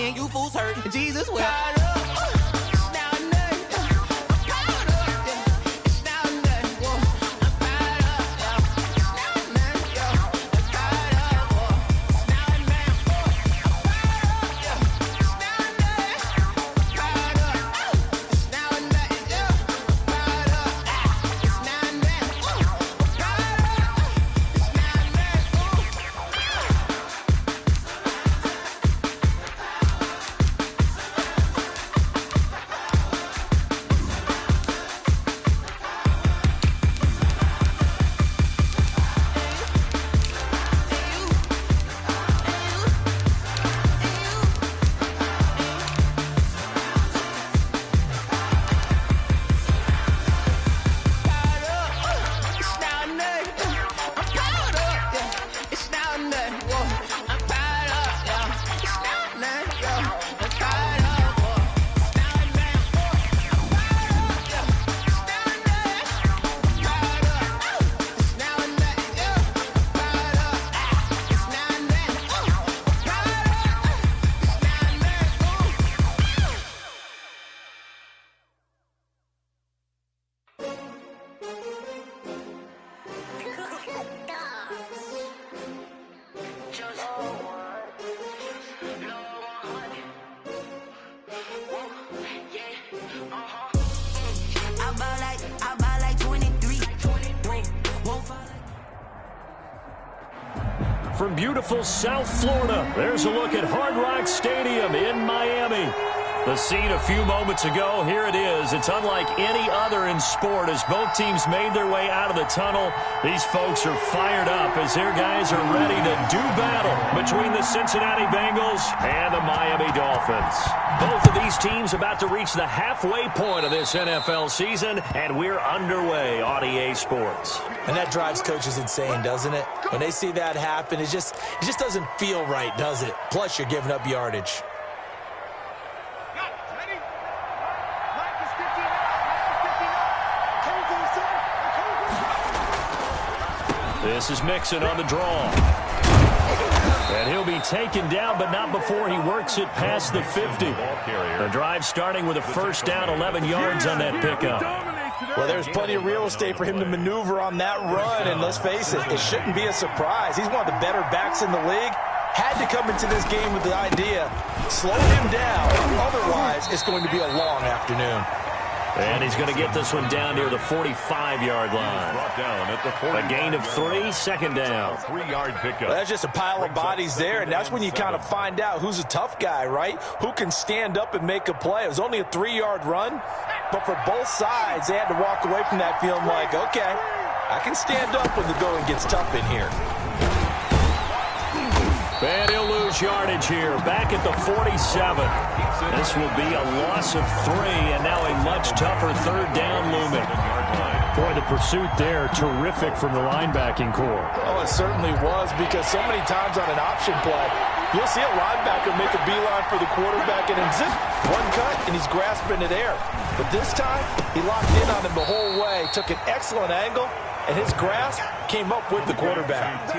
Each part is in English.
and you fools hurt. Jesus will. From beautiful South Florida, there's a look at Hard Rock Stadium in Miami. The scene a few moments ago, here it is. It's unlike any other in sport as both teams made their way out of the tunnel. These folks are fired up as their guys are ready to do battle between the Cincinnati Bengals and the Miami Dolphins. Both of these teams about to reach the halfway point of this NFL season, and we're underway on EA Sports. And that drives coaches insane, doesn't it? When they see that happen, it just doesn't feel right, does it? Plus, you're giving up yardage. This is Mixon on the draw. And he'll be taken down, but not before he works it past the 50. The drive starting with a first down, 11 yards on that pickup. Well, there's plenty of real estate for him to maneuver on that run, and let's face it, it shouldn't be a surprise. He's one of the better backs in the league. Had to come into this game with the idea, slow him down, otherwise it's going to be a long afternoon. And he's going to get this one down near the 45-yard line. A gain of 3, second down. 3-yard pickup. Well, that's just a pile of bodies there, and that's when you kind of find out who's a tough guy, right? Who can stand up and make a play. It was only a 3-yard run, but for both sides, they had to walk away from that feeling like, okay, I can stand up when the going gets tough in here. And he'll lose yardage here, back at the 47. This will be a loss of 3, and now a much tougher third down looming. Boy, the pursuit there, terrific from the linebacking core. Oh, it certainly was, because so many times on an option play, you'll see a linebacker make a beeline for the quarterback, and then zip, one cut, and he's grasping it air. But this time, he locked in on him the whole way, took an excellent angle, and his grasp came up with the quarterback.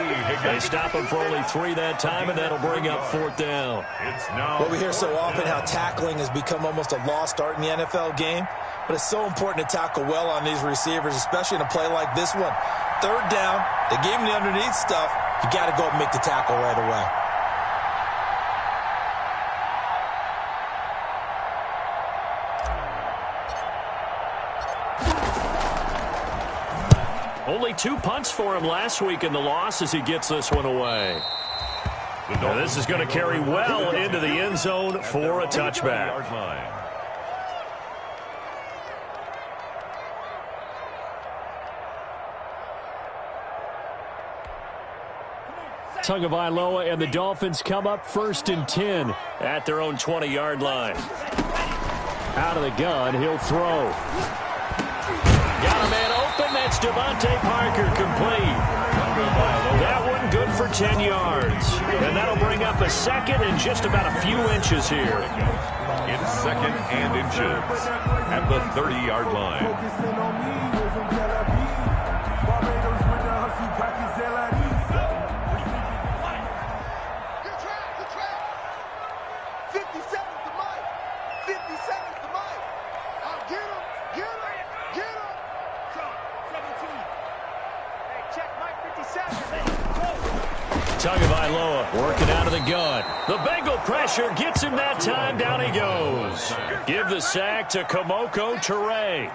They stop him for only 3 that time, and that'll bring up 4th down. Well, we hear so often how tackling has become almost a lost art in the NFL game, but it's so important to tackle well on these receivers, especially in a play like this one. Third down, they gave him the underneath stuff. You got to go and make the tackle right away. Only 2 punts for him last week in the loss as he gets this one away. Now this is going to carry well into the end zone for a touchback. Tagovailoa and the Dolphins come up 1st and 10 at their own 20-yard line. Out of the gun, he'll throw. Got a man open. That's Devontae Parker, complete. That one good for 10 yards. And that'll bring up a second and just about a few inches here. It's 2nd and inches at the 30-yard line. Tagovailoa working out of the gun. The Bengal pressure gets him that time. Down he goes. Give the sack to Komoko Ture.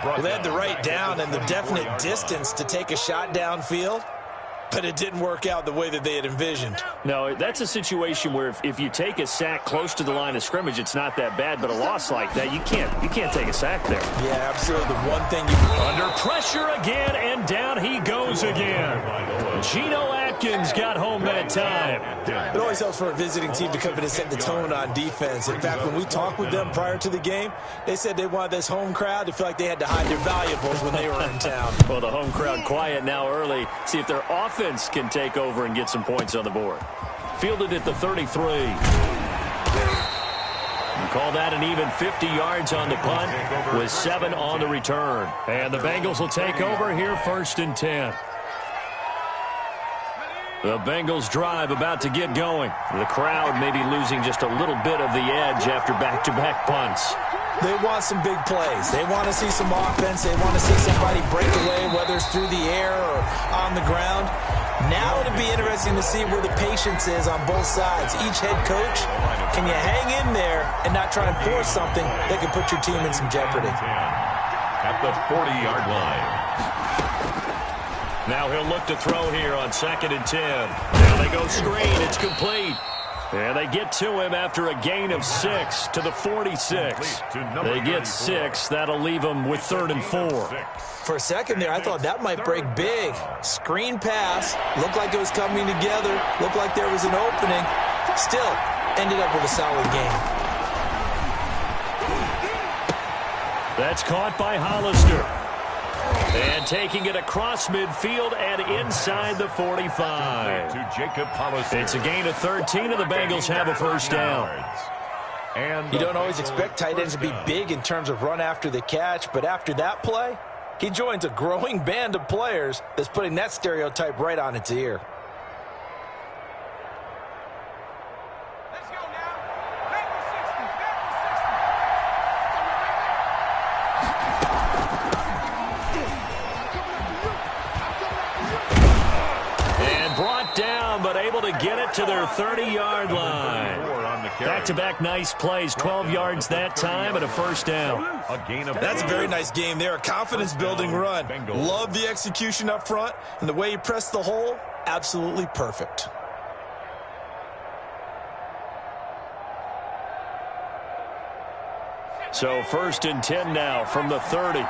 Well, they had the right down and the definite distance to take a shot downfield, but it didn't work out the way that they had envisioned. No, that's a situation where if you take a sack close to the line of scrimmage, it's not that bad, but a loss like that, you can't take a sack there. Yeah, absolutely. The one thing you... Under pressure again, and down he goes again. Geno Atkins got home that time. It always helps for a visiting team to come in and set the tone on defense. In fact, when we talked with them prior to the game, they said they wanted this home crowd to feel like they had to hide their valuables when they were in town. Well, the home crowd quiet now early. See if their offense can take over and get some points on the board. Fielded at the 33. Call that an even 50 yards on the punt with 7 on the return. And the Bengals will take over here, 1st and 10. The Bengals drive about to get going. The crowd may be losing just a little bit of the edge after back-to-back punts. They want some big plays. They want to see some offense. They want to see somebody break away, whether it's through the air or on the ground. Now it'll be interesting to see where the patience is on both sides. Each head coach, can you hang in there and not try and force something that can put your team in some jeopardy? At the 40-yard line. Now he'll look to throw here on 2nd and 10. Now they go screen. It's complete. And they get to him after a gain of 6 to the 46. They get 6. That'll leave them with 3rd and 4. For a second there, I thought that might break big. Screen pass. Looked like it was coming together. Looked like there was an opening. Still, ended up with a solid game. That's caught by Hollister. And taking it across midfield and inside the 45. To Jacob Hollister. It's a gain of 13, and the Bengals have a 1st down. And you don't always expect tight ends to be big in terms of run after the catch, but after that play, he joins a growing band of players that's putting that stereotype right on its ear. But able to get it to their 30-yard line. Back-to-back nice plays, 12 yards that time and a 1st down. That's a very nice game there, a confidence-building run. Love the execution up front, and the way he pressed the hole, absolutely perfect. So 1st and 10 now from the 30.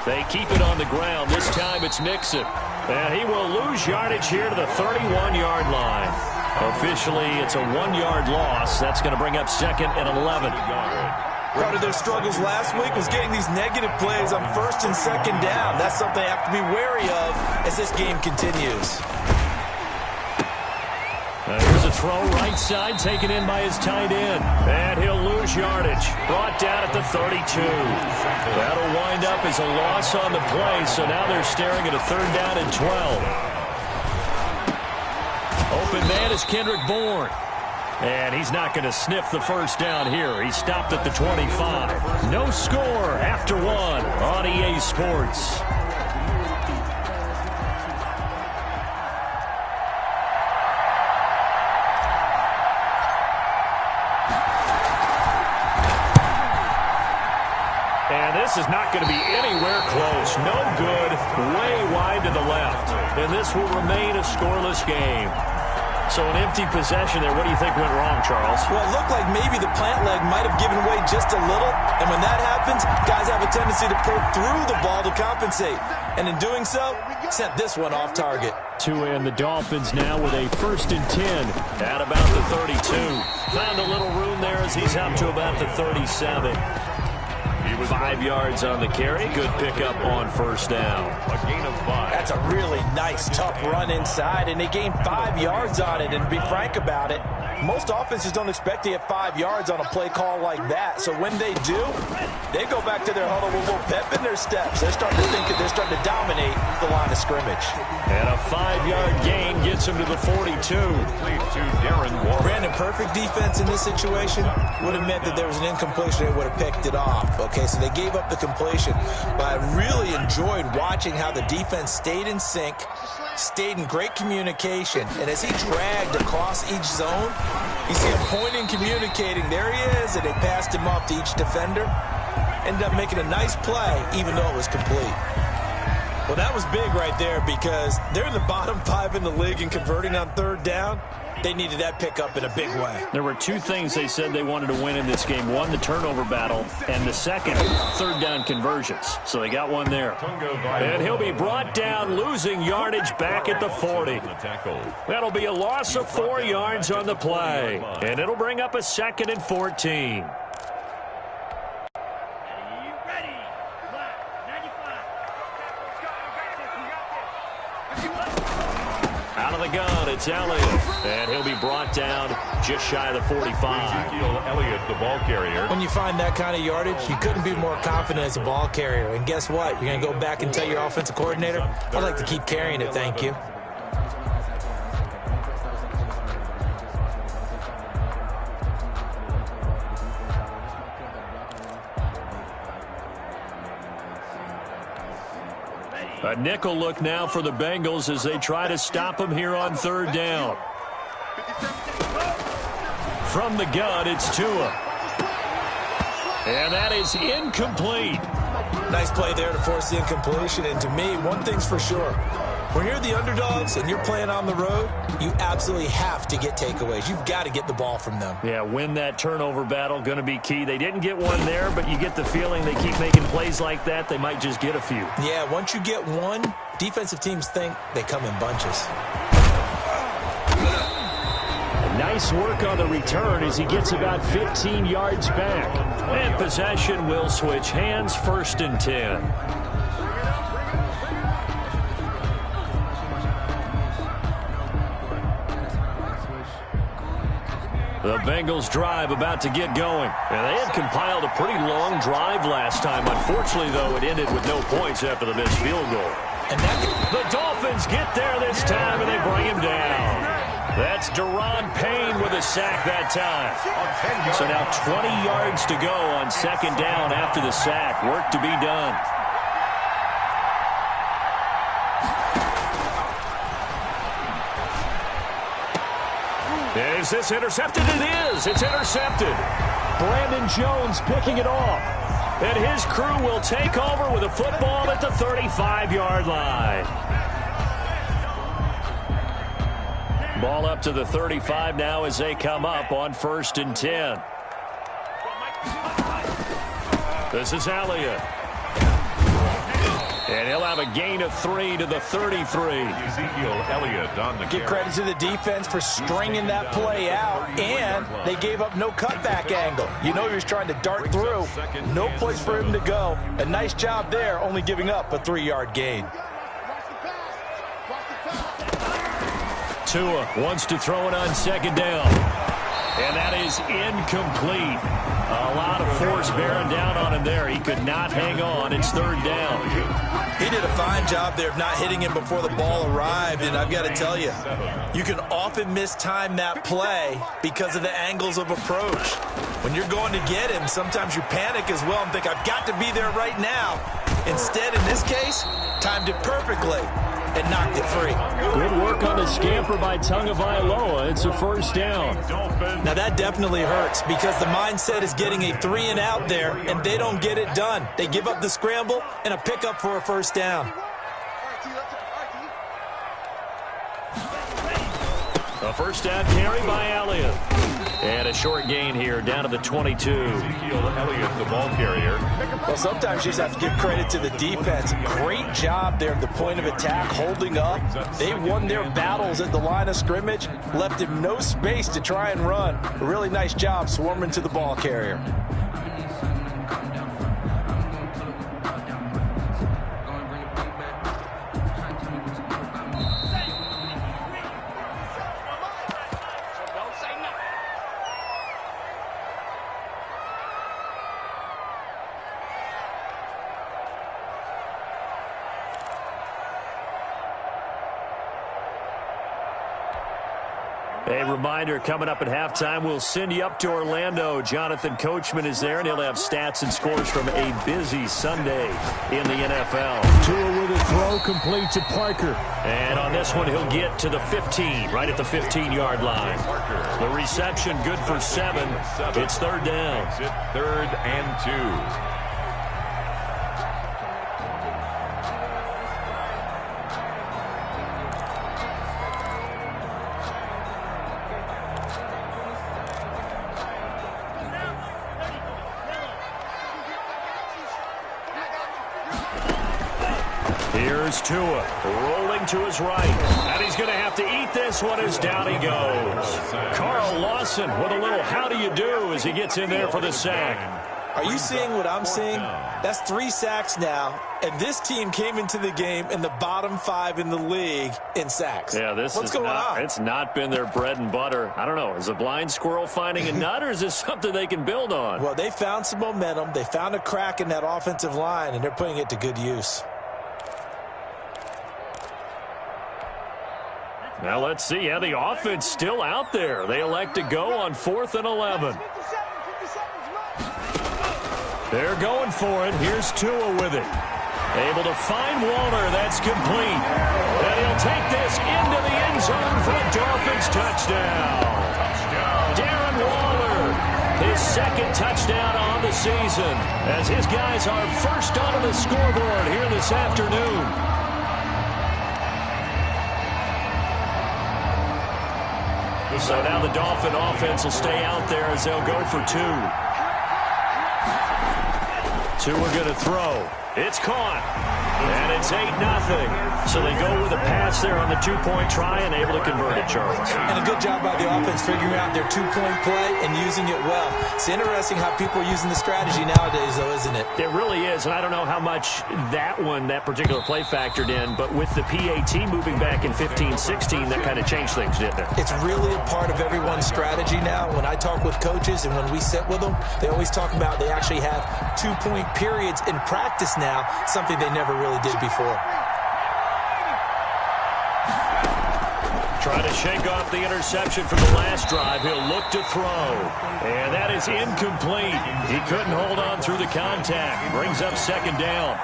They keep it on the ground. This time it's Mixon. And he will lose yardage here to the 31-yard line. Officially, it's a 1-yard loss. That's going to bring up 2nd and 11. Part of their struggles last week was getting these negative plays on 1st and 2nd down. That's something they have to be wary of as this game continues. Here's a throw right side taken in by his tight end. And he'll lose yardage. Brought down at the 32. That'll wind up as a loss on the play, so now they're staring at a 3rd down and 12. Open man is Kendrick Bourne. And he's not going to sniff the 1st down here. He stopped at the 25. No score after 1 on EA Sports. This is not going to be anywhere close. No good. Way wide to the left. And this will remain a scoreless game. So an empty possession there. What do you think went wrong, Charles? Well, it looked like maybe the plant leg might have given way just a little. And when that happens, guys have a tendency to pull through the ball to compensate. And in doing so, sent this one off target. Tua and the Dolphins now with a 1st and 10 at about the 32. Found a little room there as he's up to about the 37. 5 yards on the carry. Good pickup on 1st down. A gain of 5. That's a really nice, tough run inside, and they gained 5 yards on it. And to be frank about it, Most offenses don't expect to get 5 yards on a play call like that. So when they do, they go back to their huddle with a little pep in their steps. They're starting to think that they're starting to dominate the line of scrimmage. And a 5-yard gain gets him to the 42. Brandon, perfect defense in this situation would have meant that there was an incompletion. They would have picked it off. Okay, so they gave up the completion. But I really enjoyed watching how the defense stayed in sync, stayed in great communication, and as he dragged across each zone, you see him pointing, communicating. There he is, and they passed him off to each defender. Ended up making a nice play, even though it was complete. Well, that was big right there because they're in the bottom 5 in the league in converting on third down. They needed that pickup in a big way. There were 2 things they said they wanted to win in this game. One, the turnover battle, and the second, third down conversions. So they got one there. And he'll be brought down, losing yardage back at the 40. That'll be a loss of 4 yards on the play. And it'll bring up a 2nd and 14. Out of the gun, it's Elliott. And he'll be brought down just shy of the 45. Ezekiel Elliott, the ball carrier. When you find that kind of yardage, you couldn't be more confident as a ball carrier. And guess what? You're going to go back and tell your offensive coordinator, I'd like to keep carrying it, thank you. A nickel look now for the Bengals as they try to stop him here on third down. From the gun, it's Tua. And that is incomplete. Nice play there to force the incompletion. And to me, one thing's for sure. When you're the underdogs and you're playing on the road, you absolutely have to get takeaways. You've got to get the ball from them. Yeah, win that turnover battle, going to be key. They didn't get one there, but you get the feeling they keep making plays like that, they might just get a few. Yeah, once you get one, defensive teams think they come in bunches. Nice work on the return as he gets about 15 yards back. And possession will switch hands, 1st and 10. The Bengals drive about to get going. And they had compiled a pretty long drive last time. Unfortunately, though, it ended with no points after the missed field goal. And the Dolphins get there this time, and they bring him down. That's Deron Payne with a sack that time. So now 20 yards to go on 2nd down after the sack. Work to be done. Is this intercepted? It is. It's intercepted. Brandon Jones picking it off. And his crew will take over with a football at the 35-yard line. Ball up to the 35 now as they come up on 1st and 10. This is Elliott. And he'll have a gain of 3 to the 33. Ezekiel Elliott on the Give credit to the defense for stringing that play out, and they gave up no cutback angle. You know he was trying to dart through. No place for him to go. A nice job there, only giving up a 3-yard gain. Tua wants to throw it on 2nd down. And that is incomplete. A lot of force bearing down on him there. He could not hang on. It's 3rd down. He did a fine job there of not hitting him before the ball arrived, and I've got to tell you, you can often mistime that play because of the angles of approach. When you're going to get him, sometimes you panic as well and think, I've got to be there right now. Instead, in this case, timed it perfectly and knocked it free. Good work on the scamper by Tagovailoa. It's a 1st down. Now that definitely hurts because the mindset is getting a 3-and-out there, and they don't get it done. They give up the scramble and a pickup for a 1st down. A 1st down carry by Elliott. And a short gain here down to the 22. Ezekiel Elliott, the ball carrier. Well, sometimes you just have to give credit to the defense. Great job there at the point of attack, holding up. They won their battles at the line of scrimmage, left him no space to try and run. A really nice job swarming to the ball carrier. A reminder, coming up at halftime, we'll send you up to Orlando. Jonathan Coachman is there, and he'll have stats and scores from a busy Sunday in the NFL. Tua with a throw complete to Parker. And on this one, he'll get to the 15, right at the 15-yard line. The reception good for 7. It's third down. Third and 2. Here's Tua, rolling to his right. And he's going to have to eat this one as down he goes. Carl Lawson with a little how do you do as he gets in there for the sack. Are you seeing what I'm seeing? That's 3 sacks now, and this team came into the game in the bottom 5 in the league in sacks. Yeah, what's going on? It's not been their bread and butter. I don't know. Is a blind squirrel finding a nut, or is this something they can build on? Well, they found some momentum. They found a crack in that offensive line, and they're putting it to good use. Now let's see. Yeah, the offense still out there. They elect to go on 4th and 11. They're going for it. Here's Tua with it. Able to find Waller. That's complete. And he'll take this into the end zone for a Dolphins touchdown. Darren Waller, his 2nd touchdown on the season, as his guys are first onto the scoreboard here this afternoon. So now the Dolphin offense will stay out there as they'll go for 2. Tua going to throw. It's caught. And it's 8-0. So they go with a pass there on the 2-point try and able to convert it, Charles. And a good job by the offense figuring out their 2-point play and using it well. It's interesting how people are using the strategy nowadays, though, isn't it? It really is, and I don't know how much that particular play factored in, but with the PAT moving back in 15-16, that kind of changed things, didn't it? It's really a part of everyone's strategy now. When I talk with coaches and when we sit with them, they always talk about they actually have 2-point periods in practice now, something they never really did before. Trying to shake off the interception from the last drive. He'll look to throw. And that is incomplete. He couldn't hold on through the contact. Brings up 2nd down.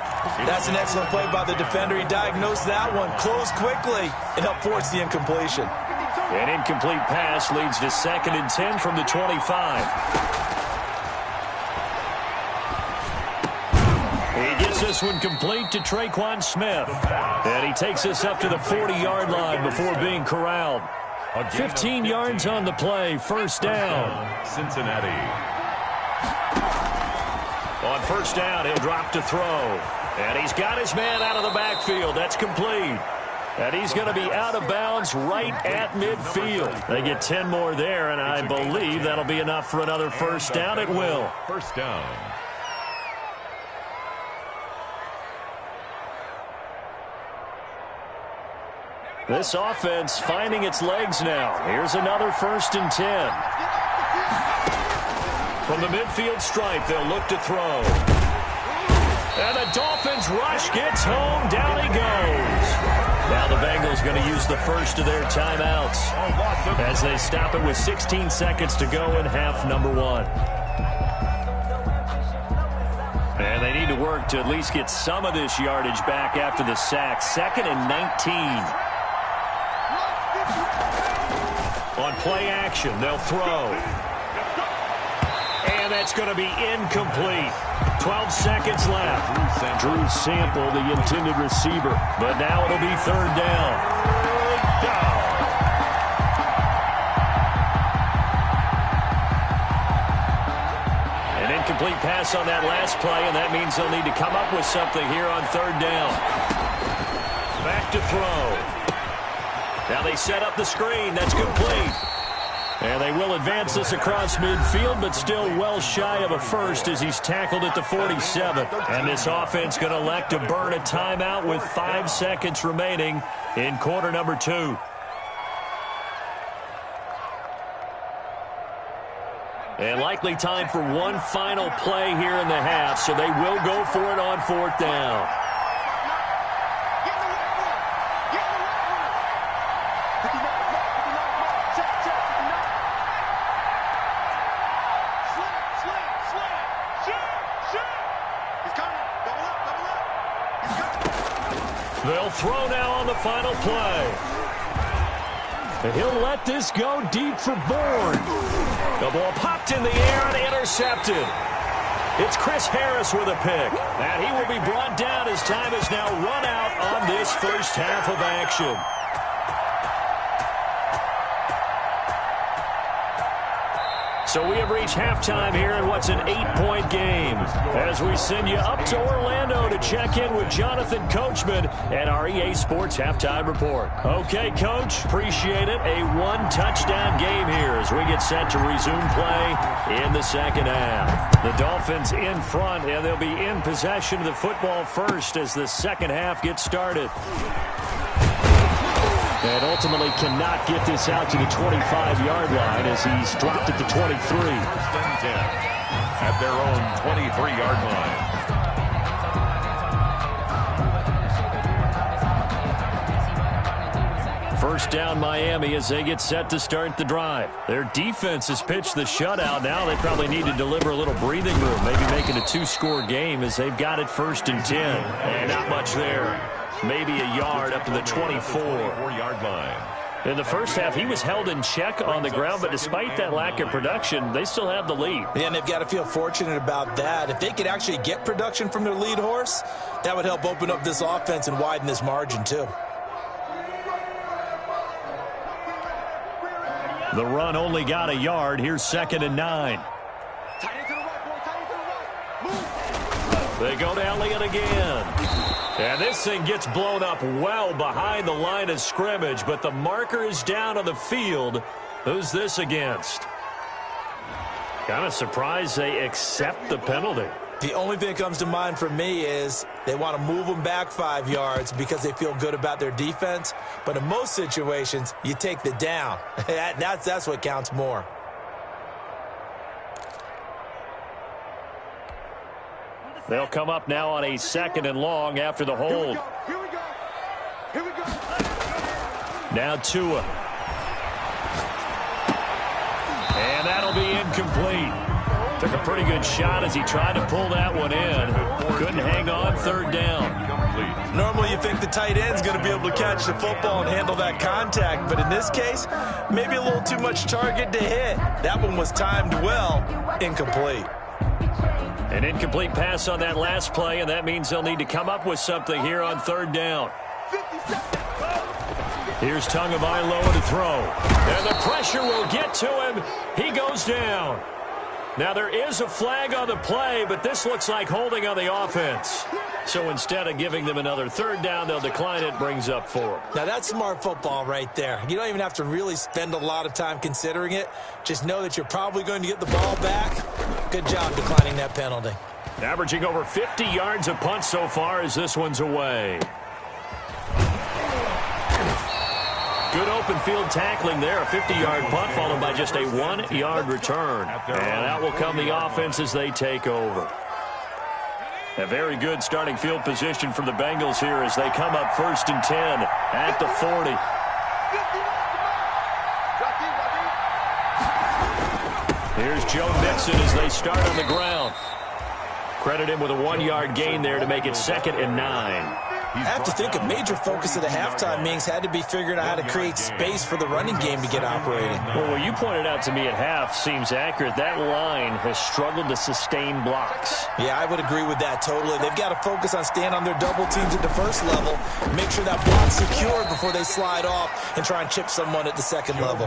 That's an excellent play by the defender. He diagnosed that one, closed quickly, and helped force the incompletion. An incomplete pass leads to 2nd and 10 from the 25. This one complete to Traquan Smith. And he takes us up to the 40-yard line before being corralled. 15 yards on the play, first down. Cincinnati. On first down, he'll drop to throw. And he's got his man out of the backfield. That's complete. And he's going to be out of bounds right at midfield. They get 10 more there, and I believe that'll be enough for another first down. It will. First down. This offense finding its legs now. Here's another 1st and 10. From the midfield stripe, they'll look to throw. And the Dolphins rush gets home. Down he goes. Now the Bengals going to use the first of their timeouts as they stop it with 16 seconds to go in half number 1. And they need to work to at least get some of this yardage back after the sack. 2nd and 19. On play action, they'll throw. And that's going to be incomplete. 12 seconds left. Drew Sample, the intended receiver. But now it'll be 3rd down. An incomplete pass on that last play, and that means they'll need to come up with something here on 3rd down. Back to throw. Now they set up the screen. That's complete. And they will advance this across midfield, but still well shy of a first as he's tackled at the 47. And this offense going to elect to burn a timeout with 5 seconds remaining in quarter number 2. And likely time for one final play here in the half, so they will go for it on 4th down. They'll throw now on the final play. And he'll let this go deep for Bourne. The ball popped in the air and intercepted. It's Chris Harris with a pick. And he will be brought down as time has now run out on this first half of action. So we have reached halftime here in what's an 8-point game as we send you up to Orlando to check in with Jonathan Coachman and our EA Sports Halftime Report. Okay, Coach, appreciate it. A one-touchdown game here as we get set to resume play in the second half. The Dolphins in front, and they'll be in possession of the football first as the second half gets started. And ultimately cannot get this out to the 25-yard line as he's dropped it to 23. First and 10 at their own 23-yard line. First down Miami as they get set to start the drive. Their defense has pitched the shutout. Now they probably need to deliver a little breathing room, maybe make it a two-score game as they've got it first and 10. And not much there. Maybe a yard up to the 24-yard line. In the first half, he was held in check on the ground, but despite that lack of production, they still have the lead. Yeah, and they've got to feel fortunate about that. If they could actually get production from their lead horse, that would help open up this offense and widen this margin, too. The run only got a yard. Here's 2nd and 9. They go to Elliott again. And this thing gets blown up well behind the line of scrimmage, but the marker is down on the field. Who's this against? Kind of surprised they accept the penalty. The only thing that comes to mind for me is they want to move them back 5 yards because they feel good about their defense. But in most situations, you take the down. That's what counts more. They'll come up now on a 2nd and long after the hold. Here we go. Now Tua. And that'll be incomplete. Took a pretty good shot as he tried to pull that one in. Couldn't hang on, 3rd down. Normally you think the tight end's going to be able to catch the football and handle that contact, but in this case, maybe a little too much target to hit. That one was timed well, incomplete. An incomplete pass on that last play, and that means they'll need to come up with something here on 3rd down. Here's Tagovailoa to throw. And the pressure will get to him. He goes down. Now there is a flag on the play, but this looks like holding on the offense. So instead of giving them another 3rd down, they'll decline it, brings up 4. Now that's smart football right there. You don't even have to really spend a lot of time considering it. Just know that you're probably going to get the ball back. Good job declining that penalty. Averaging over 50 yards a punt so far as this one's away. Good open field tackling there. A 50-yard punt followed by just a 1-yard return. And out will come the offense as they take over. A very good starting field position for the Bengals here as they come up 1st and 10 at the 40. Here's Joe Mixon as they start on the ground. Credit him with a 1-yard gain there to make it 2nd and 9. I have to think a major focus of the halftime meetings had to be figuring out how to create space for the running game to get operating. Well, what you pointed out to me at half seems accurate. That line has struggled to sustain blocks. Yeah, I would agree with that totally. They've got to focus on staying on their double teams at the first level, make sure that block's secured before they slide off and try and chip someone at the second level.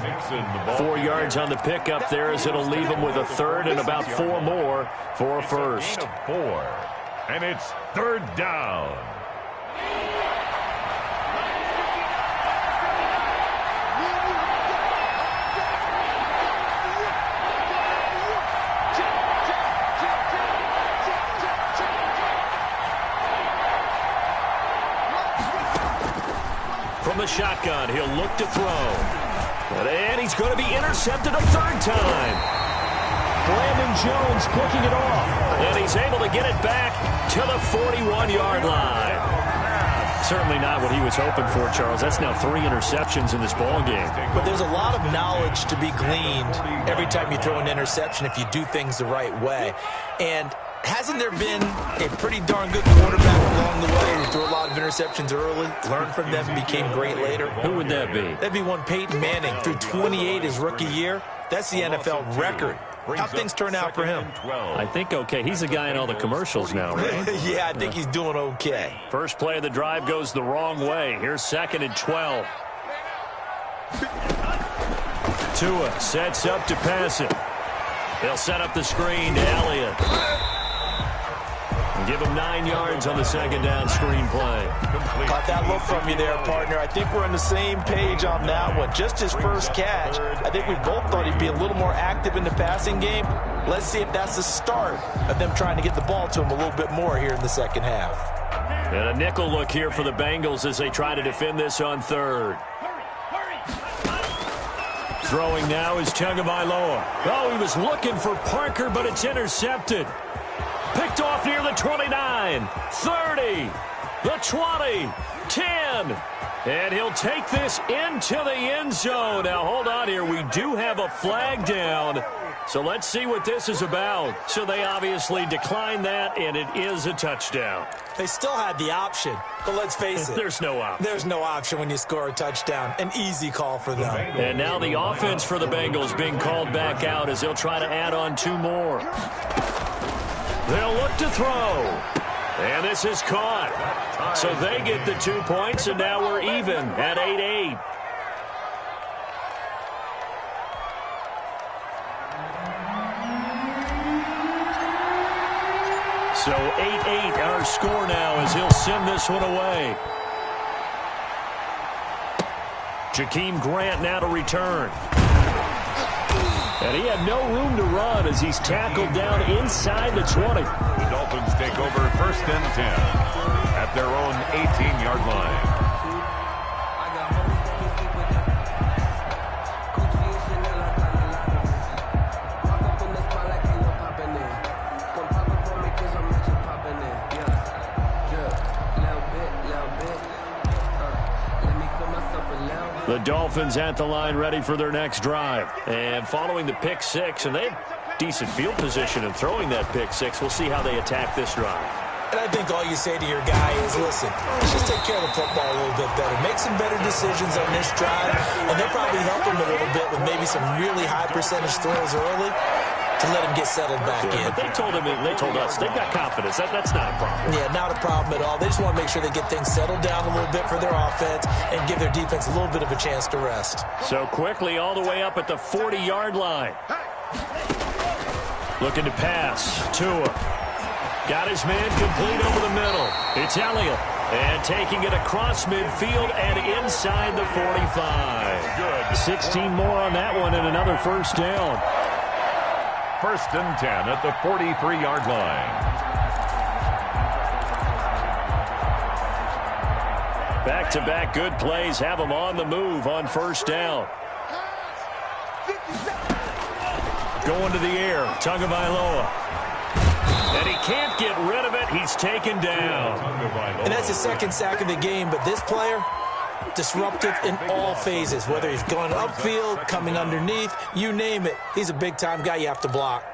4 yards on the pickup there as it'll leave them with a 3rd and about 4 more for a first. Gain of 4, and it's 3rd down. From the shotgun, he'll look to throw. And he's going to be intercepted a 3rd time. Brandon Jones picking it off. And he's able to get it back to the 41-yard line. Certainly not what he was hoping for, Charles. That's now 3 interceptions in this ballgame. But there's a lot of knowledge to be gleaned every time you throw an interception if you do things the right way. And Hasn't there been a pretty darn good quarterback along the way who threw a lot of interceptions early, learned from them, and became great later? Who would that be? That'd be one Peyton Manning, threw 28 his rookie year. That's the NFL record. How'd things turn out for him? I think okay. He's a guy in all the commercials now, right? Yeah, I think he's doing okay. First play of the drive goes the wrong way. Here's 2nd and 12. Tua sets up to pass it. They'll set up the screen to Elliott. And give him 9 yards on the 2nd down screen play. Caught that look from you there, partner. I think we're on the same page on that one. Just his first catch. I think we both thought he'd be a little more active in the passing game. Let's see if that's the start of them trying to get the ball to him a little bit more here in the second half. And a nickel look here for the Bengals as they try to defend this on 3rd. Throwing now is Tagovailoa. Oh, he was looking for Parker, but it's intercepted. Picked off near the 29, 30, the 20, 10. And he'll take this into the end zone. Now, hold on here. We do have a flag down. So let's see what this is about. So they obviously declined that, and it is a touchdown. They still had the option, but let's face it. There's no option. There's no option when you score a touchdown. An easy call for them. And now the offense for the Bengals being called back out as they'll try to add on 2 more. They'll look to throw. And this is caught. So they get the 2 points, and now we're even at 8-8. So 8-8 our score now as he'll send this one away. Jakeem Grant now to return. And he had no room to run as he's tackled down inside the 20. The Dolphins take over 1st and 10 at their own 18-yard line. The Dolphins at the line ready for their next drive. And following the pick 6, and they have decent field position in throwing that pick 6. We'll see how they attack this drive. And I think all you say to your guy is, listen, let's just take care of the football a little bit better. Make some better decisions on this drive, and they'll probably help him a little bit with maybe some really high percentage throws early to let him get settled back in. But they told us they've got confidence. That's not a problem. Yeah, not a problem at all. They just want to make sure they get things settled down a little bit for their offense and give their defense a little bit of a chance to rest. So quickly all the way up at the 40-yard line. Looking to pass. Tua. Got his man complete over the middle. It's Elliott. And taking it across midfield and inside the 45. Good. 16 more on that one and another 1st down. 1st and 10 at the 43-yard line. Back-to-back good plays have them on the move on 1st down. Going to the air, Tagovailoa. And he can't get rid of it. He's taken down. And that's his 2nd sack of the game, but this player, disruptive in all phases, whether he's going upfield, coming underneath, you name it. He's a big-time guy you have to block.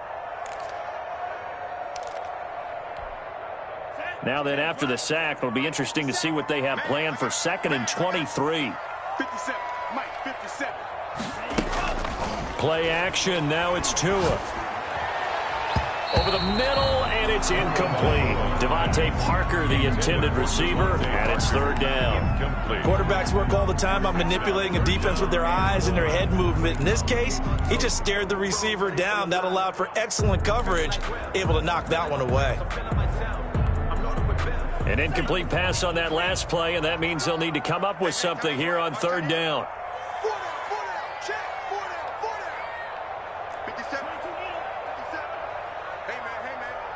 Now then, after the sack, it'll be interesting to see what they have planned for 2nd and 23. 57, Mike, 57. Play action, now it's Tua. Over the middle, and it's incomplete. Devontae Parker, the intended receiver, and it's 3rd down. Quarterbacks work all the time on manipulating a defense with their eyes and their head movement. In this case, he just stared the receiver down. That allowed for excellent coverage, able to knock that one away. An incomplete pass on that last play, and that means they'll need to come up with something here on 3rd down. 57. Hey, man,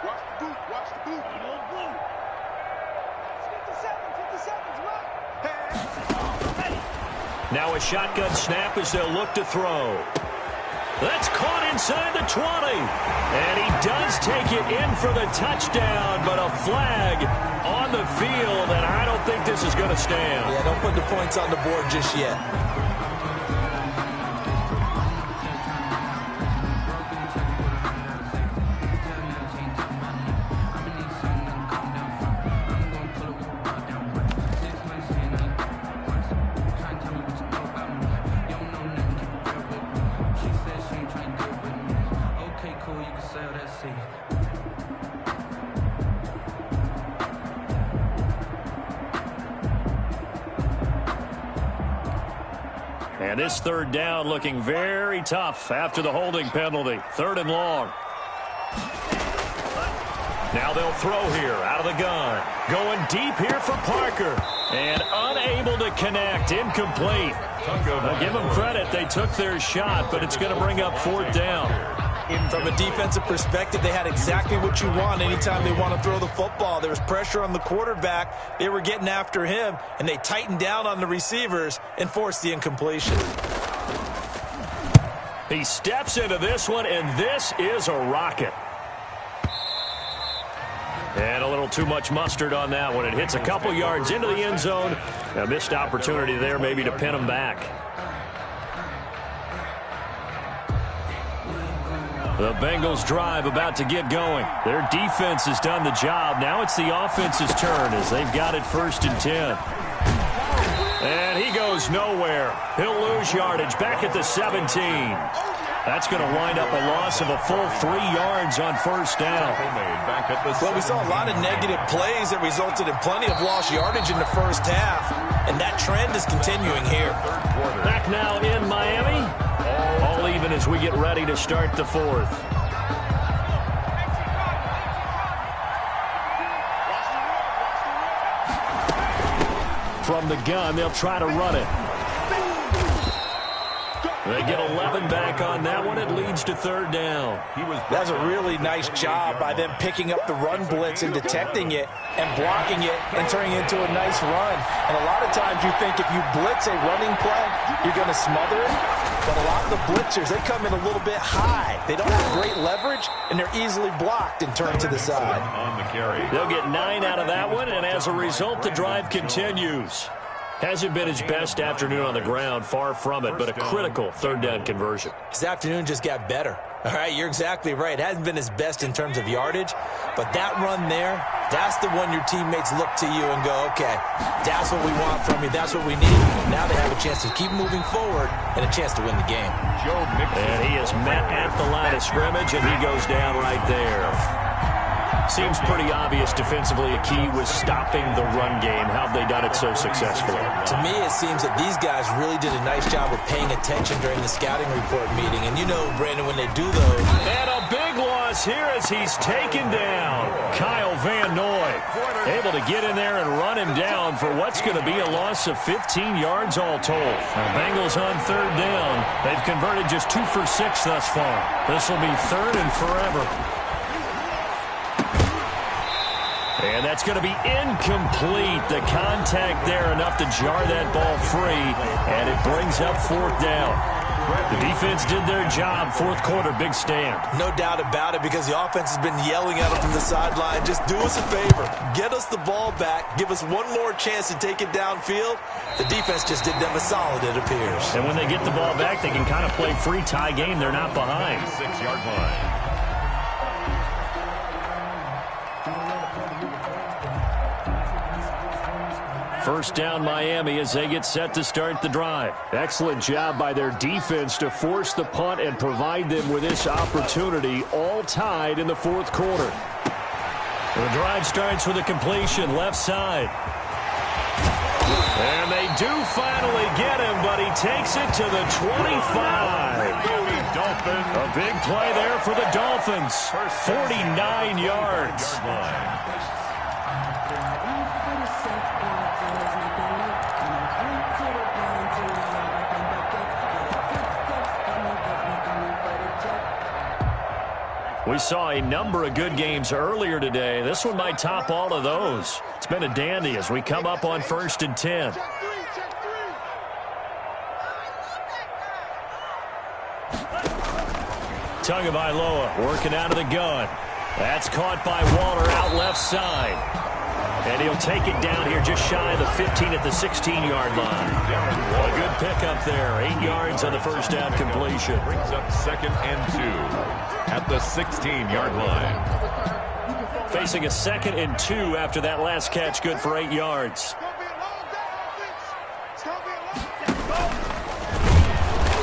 watch the boot, watch the boot. 57, Now a shotgun snap as they'll look to throw. That's caught inside the 20. And he does take it in for the touchdown, but a flag on the field, and I don't think this is going to stand. Yeah, don't put the points on the board just yet. And this third down looking very tough after the holding penalty. 3rd and long. Now they'll throw here out of the gun. Going deep here for Parker. And unable to connect. Incomplete. I'll give them credit. They took their shot, but it's going to bring up 4th down. From a defensive perspective, they had exactly what you want anytime they want to throw the football. There was pressure on the quarterback. They were getting after him, and they tightened down on the receivers and forced the incompletion. He steps into this one, and this is a rocket. And a little too much mustard on that one. It hits a couple yards into the end zone. A missed opportunity there maybe to pin him back. The Bengals drive about to get going. Their defense has done the job. Now it's the offense's turn as they've got it 1st and 10. And he goes nowhere. He'll lose yardage back at the 17. That's going to wind up a loss of a full 3 yards on 1st down. Well, we saw a lot of negative plays that resulted in plenty of lost yardage in the first half, and that trend is continuing here. Back now in Miami. All even as we get ready to start the 4th. From the gun, they'll try to run it. They get 11 back on that one. It leads to 3rd down. That's a really nice job by them picking up the run blitz and detecting it and blocking it and turning it into a nice run. And a lot of times you think if you blitz a running play, you're going to smother it. But a lot of the blitzers, they come in a little bit high. They don't have great leverage, and they're easily blocked and turned to the side. They'll get 9 out of that one, and as a result, the drive continues. Hasn't been his best afternoon on the ground, far from it, but a critical 3rd down conversion. His afternoon just got better. All right, you're exactly right. It hasn't been his best in terms of yardage, but that run there, that's the one your teammates look to you and go, okay, that's what we want from you. That's what we need. Now they have a chance to keep moving forward and a chance to win the game. And he is met at the line of scrimmage, and he goes down right there. Seems pretty obvious defensively a key was stopping the run game. How have they done it so successfully? To me, it seems that these guys really did a nice job of paying attention during the scouting report meeting. And you know, Brandon, when they do those. And a big loss here as he's taken down. Kyle Van Noy able to get in there and run him down for what's going to be a loss of 15 yards all told. The Bengals on 3rd down. They've converted just 2 for 6 thus far. This will be 3rd and forever. And that's going to be incomplete. The contact there enough to jar that ball free, and it brings up 4th down. The defense did their job. 4th quarter, big stand. No doubt about it, because the offense has been yelling at them from the sideline. Just do us a favor. Get us the ball back. Give us one more chance to take it downfield. The defense just did them a solid, it appears. And when they get the ball back, they can kind of play free tie game. They're not behind. 6-yard line. First down Miami as they get set to start the drive. Excellent job by their defense to force the punt and provide them with this opportunity, all tied in the 4th quarter. The drive starts with a completion left side. And they do finally get him, but he takes it to the 25. A big play there for the Dolphins. 49 yards. We saw a number of good games earlier today. This one might top all of those. It's been a dandy as we come up on 1st and 10. Tagovailoa working out of the gun. That's caught by Waller out left side. And he'll take it down here just shy of the 15 at the 16-yard line. A good pickup there. 8 yards on the first down completion. Brings up 2nd and 2 at the 16-yard line. Facing a 2nd and 2 after that last catch, good for 8 yards.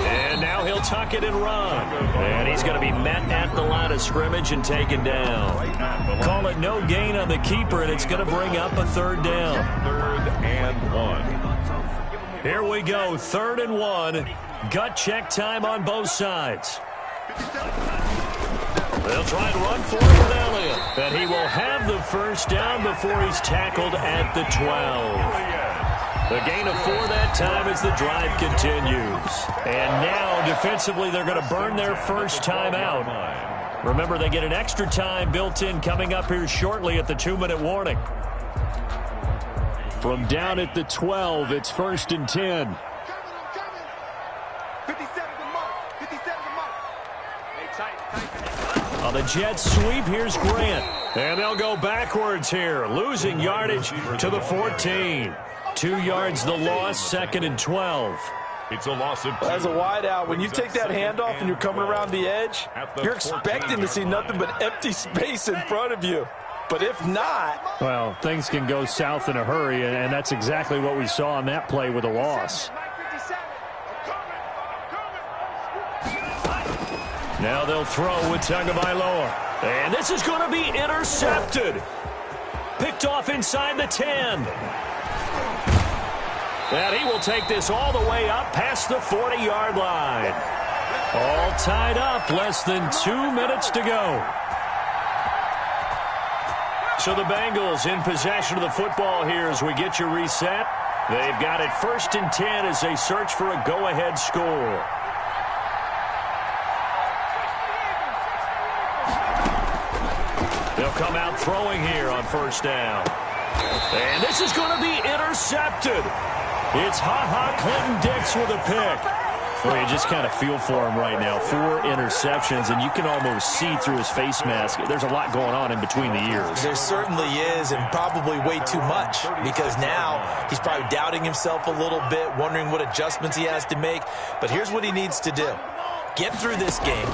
And now he'll tuck it and run. And he's going to be met at the line of scrimmage and taken down. Call it no gain on the keeper, and it's going to bring up a 3rd down. 3rd and 1. Here we go, 3rd and 1. Gut check time on both sides. They'll try and run for it with Elliott. And he will have the first down before he's tackled at the 12. The gain of 4 that time as the drive continues. And now, defensively, they're going to burn their first time out. Remember, they get an extra time built in coming up here shortly at the 2-minute warning. From down at the 12, it's 1st and 10. 57 the mark. 57 the mark. Hey, tight. On the Jets sweep, here's Grant. And they'll go backwards here, losing yardage to the 14. 2 yards the loss, 2nd and 12. It's a loss of 2. As a wideout, when you take that handoff and you're coming around the edge, you're expecting to see nothing but empty space in front of you. But if not... Well, things can go south in a hurry, and that's exactly what we saw on that play with a loss. Now they'll throw with Tagovailoa. And this is going to be intercepted. Picked off inside the 10. And he will take this all the way up past the 40-yard line. All tied up, less than 2 minutes to go. So the Bengals in possession of the football here as we get you reset. They've got it 1st and 10 as they search for a go-ahead score. They'll come out throwing here on 1st down. And this is going to be intercepted. It's Ha-Ha Clinton-Dix with a pick. Well, you just kind of feel for him right now. 4 interceptions, and you can almost see through his face mask. There's a lot going on in between the ears. There certainly is, and probably way too much, because now he's probably doubting himself a little bit, wondering what adjustments he has to make. But here's what he needs to do. Get through this game,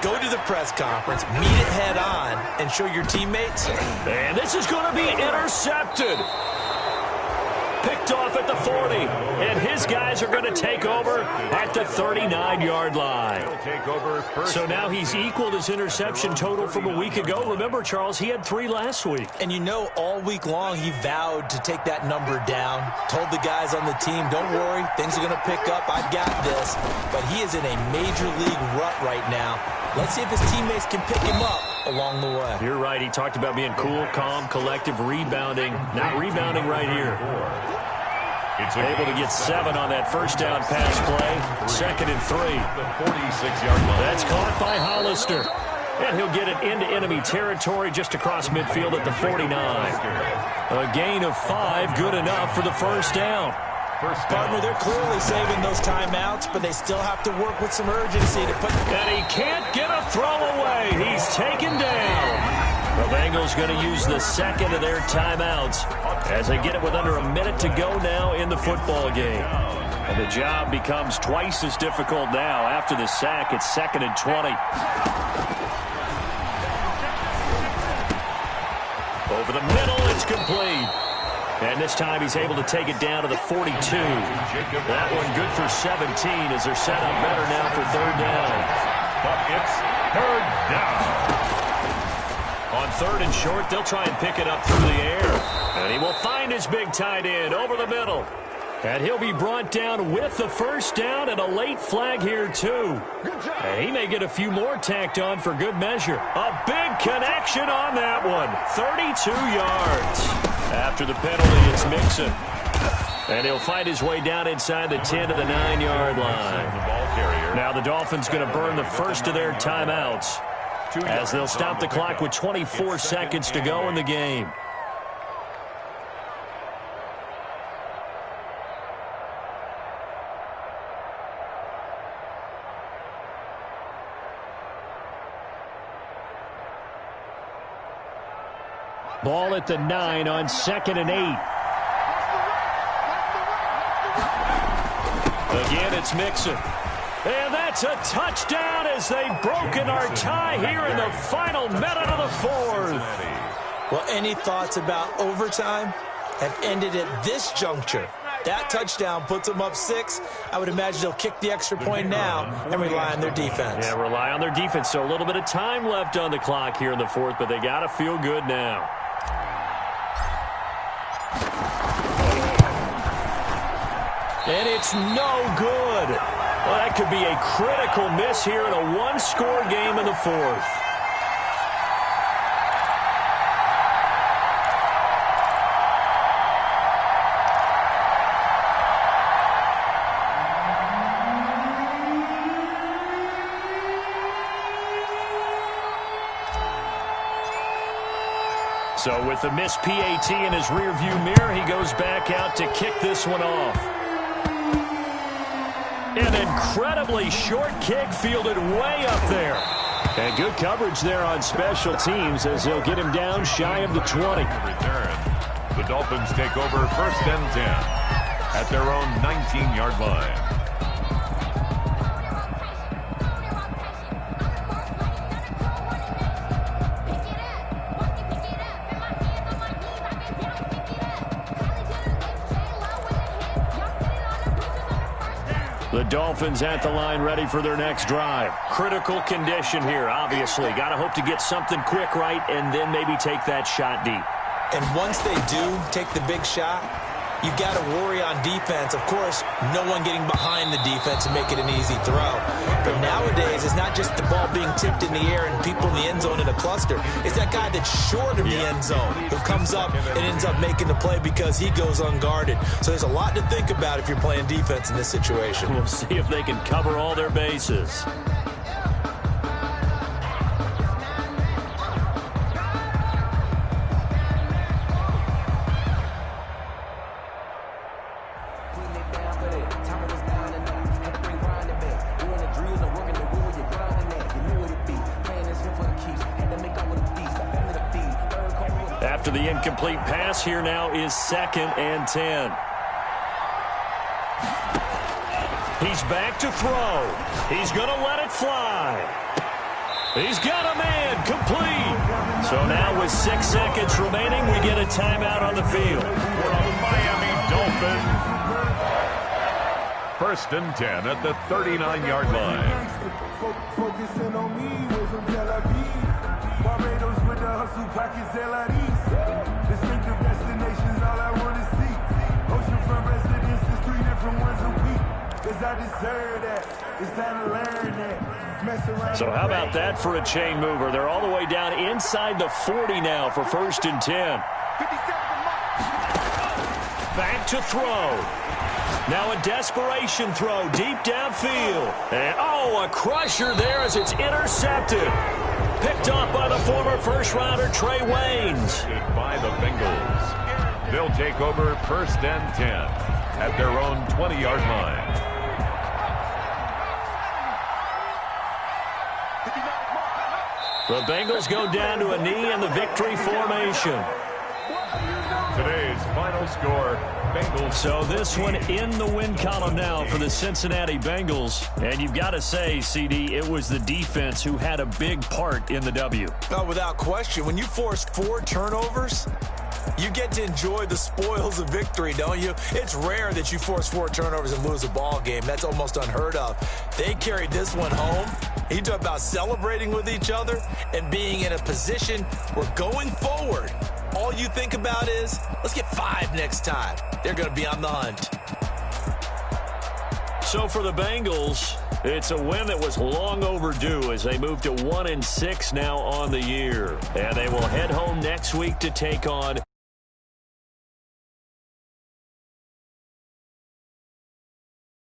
go to the press conference, meet it head on, and show your teammates. And this is going to be intercepted. Picked off at the 40, and his guys are going to take over at the 39-yard line. So now he's equaled his interception total from a week ago. Remember, Charles, he had 3 last week. And you know, all week long he vowed to take that number down, told the guys on the team, don't worry, things are going to pick up, I've got this. But he is in a major league rut right now. Let's see if his teammates can pick him up along the way. You're right. He talked about being cool, calm, collective, rebounding. Not rebounding right here. Able to get 7 on that 1st down pass play. 2nd and 3. The 46-yard line. That's caught by Hollister. And he'll get it into enemy territory just across midfield at the 49. A gain of 5, good enough for the 1st down. Partner, they're clearly saving those timeouts, but they still have to work with some urgency to put... And he can't get a throw away. He's taken down. The Bengals going to use the 2nd of their timeouts as they get it with under a minute to go now in the football game. And the job becomes twice as difficult now after the sack. It's 2nd and 20. Over the middle, it's complete. And this time he's able to take it down to the 42. That one good for 17 as they're set up better now for 3rd down. But it's 3rd down. On 3rd and short, they'll try and pick it up through the air. And he will find his big tight end over the middle. And he'll be brought down with the 1st down and a late flag here, too. And he may get a few more tacked on for good measure. A big connection on that one. 32 yards. After the penalty, it's Mixon. And he'll find his way down inside the 10 to the 9-yard line. Now the Dolphins going to burn the 1st of their timeouts as they'll stop the clock with 24 seconds to go in the game. Ball at the 9 on 2nd and 8. Again, it's Mixon. And that's a touchdown as they've broken our tie here in the final minute of the 4th. Well, any thoughts about overtime have ended at this juncture. That touchdown puts them up 6. I would imagine they'll kick the extra point now and rely on their defense. Yeah, rely on their defense. So a little bit of time left on the clock here in the 4th, but they got to feel good now. And it's no good. Well, that could be a critical miss here in a one-score game in the fourth. So with the missed PAT in his rearview mirror, he goes back out to kick this one off. An incredibly short kick fielded way up there. And good coverage there on special teams as they'll get him down shy of the 20. Return. The Dolphins take over 1st and 10 at their own 19-yard line. The Dolphins at the line ready for their next drive. Critical condition here, obviously. Got to hope to get something quick right and then maybe take that shot deep. And once they do take the big shot, you got to worry on defense. Of course, no one getting behind the defense and make it an easy throw. But nowadays, it's not just the ball being tipped in the air and people in the end zone in a cluster. It's that guy that's short of the end zone who comes up and ends up making the play because he goes unguarded. So there's a lot to think about if you're playing defense in this situation. We'll see if they can cover all their bases. After the incomplete pass, here now is 2nd and 10. He's back to throw. He's going to let it fly. He's got a man complete. So now with 6 seconds remaining, we get a timeout on the field. For the Miami Dolphins. 1st and 10 at the 39-yard line. Focusing on me, way from Tel Aviv. Barbados with the hustle pockets, distinctive destinations, all I want to see. Oceanfront residences, 3 different ones a week. Cause I deserve that. It's time to learn that. Mess around. So how about that for a chain mover? They're all the way down inside the 40 now for 1st and 10. Back to throw. Now a desperation throw deep downfield. And a crusher there as it's intercepted. Picked off by the former first-rounder Trey Waynes. By the Bengals. They'll take over 1st and 10 at their own 20-yard line. The Bengals go down to a knee in the victory formation. Today's final score, Bengals. So this one in the win column now for the Cincinnati Bengals. And you've got to say, CD, it was the defense who had a big part in the W. Oh, without question. When you force 4 turnovers, you get to enjoy the spoils of victory, don't you? It's rare that you force 4 turnovers and lose a ball game. That's almost unheard of. They carried this one home. You talk about celebrating with each other and being in a position where going forward, all you think about is, let's get 5 next time. They're going to be on the hunt. So for the Bengals, it's a win that was long overdue as they move to 1-6 now on the year. And they will head home next week to take on